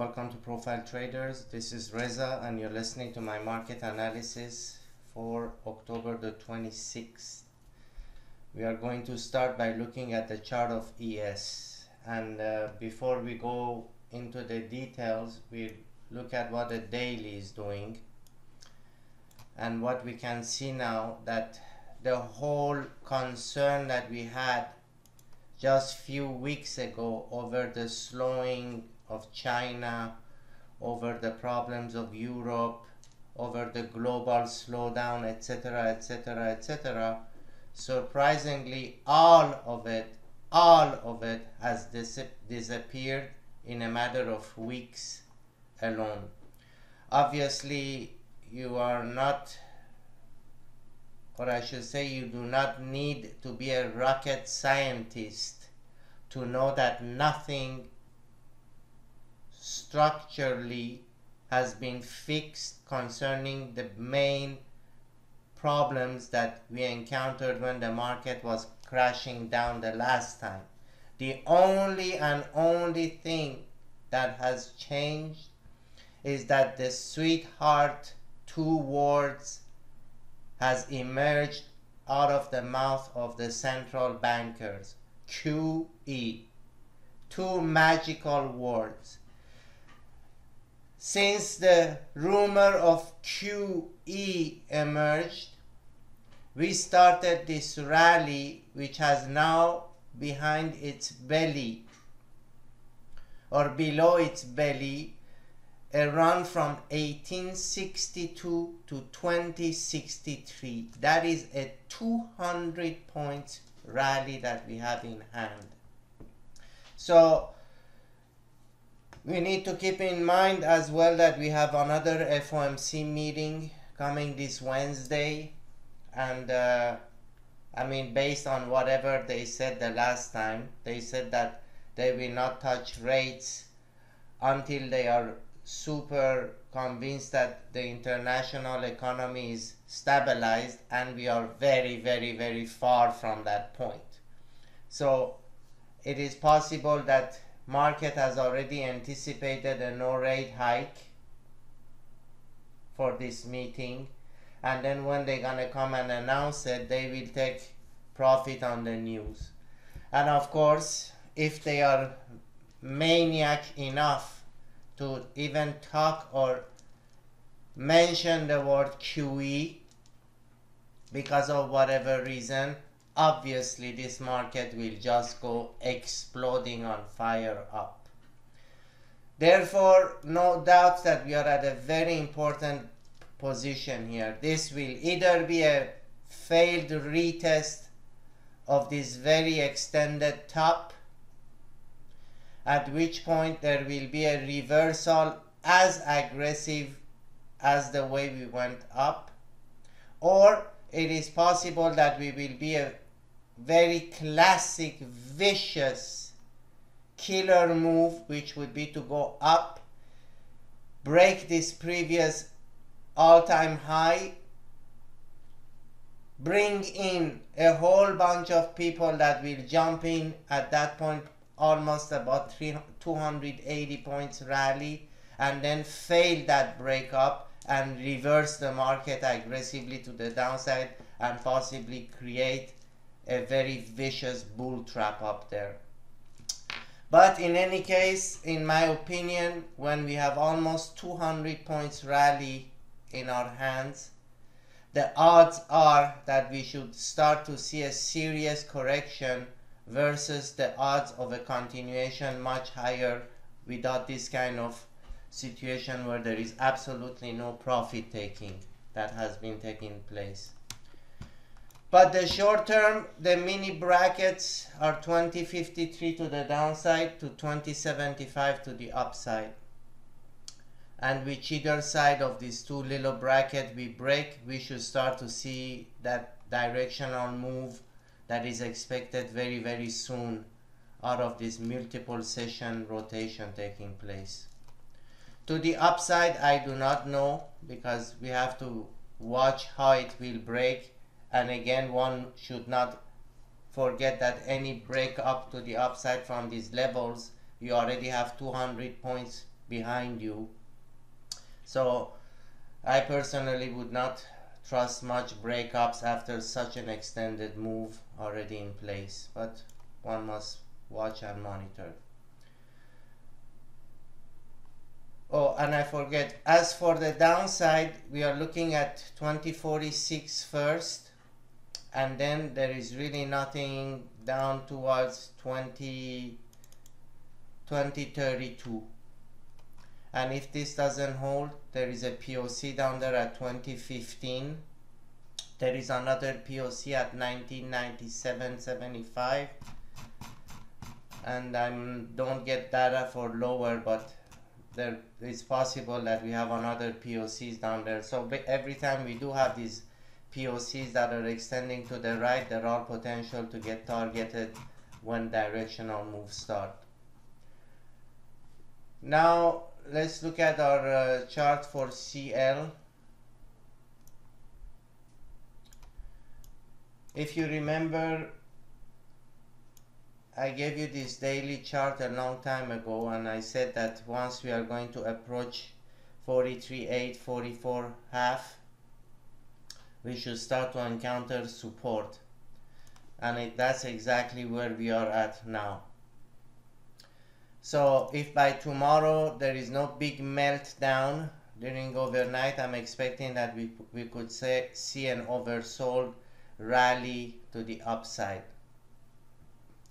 Welcome to Profiltraders. This is Reza and you're listening to my market analysis for October the 26th. We are going to start by looking at the chart of ES, and before we go into the details, we'll look at what the daily is doing. And what we can see now, that the whole concern that we had just few weeks ago over the slowing of China, over the problems of Europe, over the global slowdown, etc., etc., etc., surprisingly all of it has disappeared in a matter of weeks alone. Obviously, you are not, or I should say, you do not need to be a rocket scientist to know that nothing structurally has been fixed concerning the main problems that we encountered when the market was crashing down the last time. The only thing that has changed is that the sweetheart two words has emerged out of the mouth of the central bankers. QE. Two magical words. Since the rumor of QE emerged, we started this rally, which has now behind its belly, or below its belly, a run from 1862 to 2063. That is a 200 points rally that we have in hand. So we need to keep in mind as well that we have another FOMC meeting coming this Wednesday, and I mean, based on whatever they said the last time, they said that they will not touch rates until they are super convinced that the international economy is stabilized, and we are very, very, very far from that point. So it is possible that market has already anticipated a no rate hike for this meeting, and then when they're gonna come and announce it, they will take profit on the news. And of course, if they are maniac enough to even talk or mention the word QE because of whatever reason, obviously this market will just go exploding on fire up. Therefore, no doubt that we are at a very important position here. This will either be a failed retest of this very extended top, at which point there will be a reversal as aggressive as the way we went up, or it is possible that we will be a very classic vicious killer move, which would be to go up, break this previous all-time high, bring in a whole bunch of people that will jump in at that point, almost about 280 points rally, and then fail that breakup and reverse the market aggressively to the downside and possibly create a very vicious bull trap up there. But in any case, in my opinion, when we have almost 200 points rally in our hands, the odds are that we should start to see a serious correction versus the odds of a continuation much higher without this kind of situation where there is absolutely no profit taking that has been taking place. But the short term, the mini brackets are 2053 to the downside to 2075 to the upside. And which either side of these two little brackets we break, we should start to see that directional move that is expected very, very soon out of this multiple session rotation taking place. To the upside, I do not know, because we have to watch how it will break. And again, one should not forget that any break up to the upside from these levels, you already have 200 points behind you. So I personally would not trust much breakups after such an extended move already in place, but one must watch and monitor. Oh, and I forget, as for the downside, we are looking at 2046 first, and then there is really nothing down towards 2032. And if this doesn't hold, there is a POC down there at 2015. There is another POC at 1997.75, and I don't get data for lower, but there it's possible that we have another POCs down there. So every time we do have these POCs that are extending to the right, they're all potential to get targeted when directional moves start. Now let's look at our chart for CL. If you remember, I gave you this daily chart a long time ago, and I said that once we are going to approach 43.8, 44.5, we should start to encounter support, and that's exactly where we are at now. So if by tomorrow there is no big meltdown during overnight, I'm expecting that we could see an oversold rally to the upside.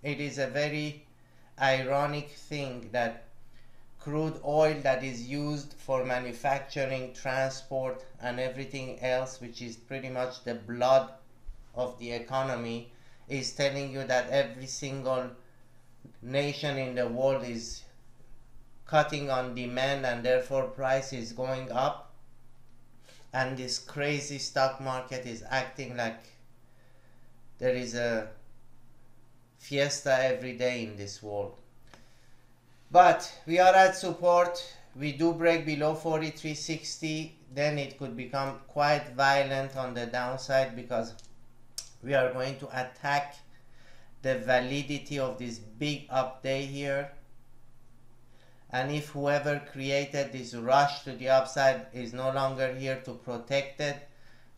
It is a very ironic thing that crude oil that is used for manufacturing, transport, and everything else, which is pretty much the blood of the economy, is telling you that every single nation in the world is cutting on demand, and therefore price is going up, and this crazy stock market is acting like there is a fiesta every day in this world. But we are at support. We do break below 43.60, then it could become quite violent on the downside, because we are going to attack the validity of this big up day here. And if whoever created this rush to the upside is no longer here to protect it,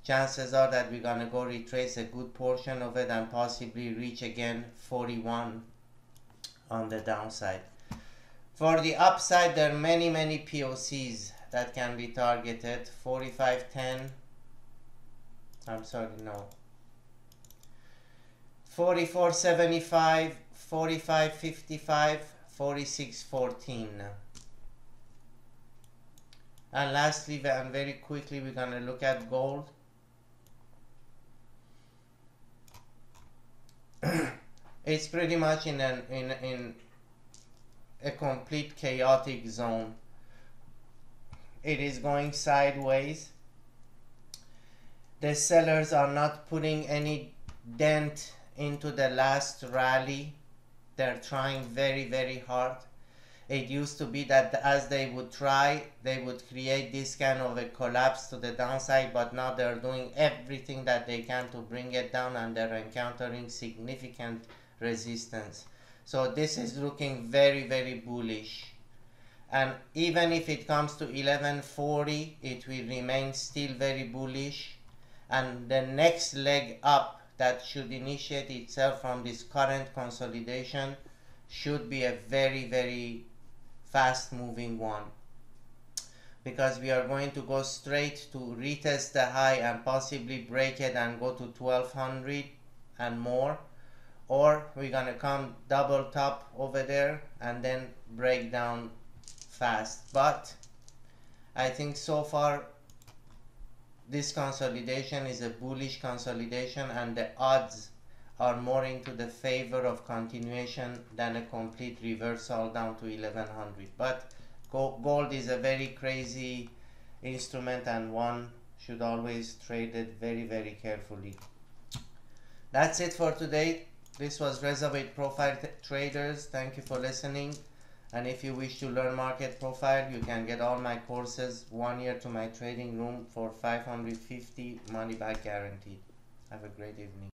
chances are that we're going to go retrace a good portion of it and possibly reach again 41 on the downside. For the upside, there are many POCs that can be targeted. 45.10, I'm sorry, no, 44.75, 45.55, 46.14. And lastly, and very quickly, we're going to look at gold. It's pretty much in a complete chaotic zone. It is going sideways. The sellers are not putting any dent into the last rally. They're trying very hard. It used to be that as they would try, they would create this kind of a collapse to the downside, but now they're doing everything that they can to bring it down, and they're encountering significant resistance. So this is looking very bullish, and even if it comes to 1140, it will remain still very bullish, and the next leg up that should initiate itself from this current consolidation should be a very fast moving one, because we are going to go straight to retest the high and possibly break it and go to 1200 and more, or we're gonna come double top over there and then break down fast. But I think so far this consolidation is a bullish consolidation, and the odds are more into the favor of continuation than a complete reversal down to 1100. But gold is a very crazy instrument, and one should always trade it very carefully. That's it for today. This was Reza with Profiltraders. Thank you for listening. And if you wish to learn market profile, you can get all my courses 1 year to my trading room for $550, money back guaranteed. Have a great evening.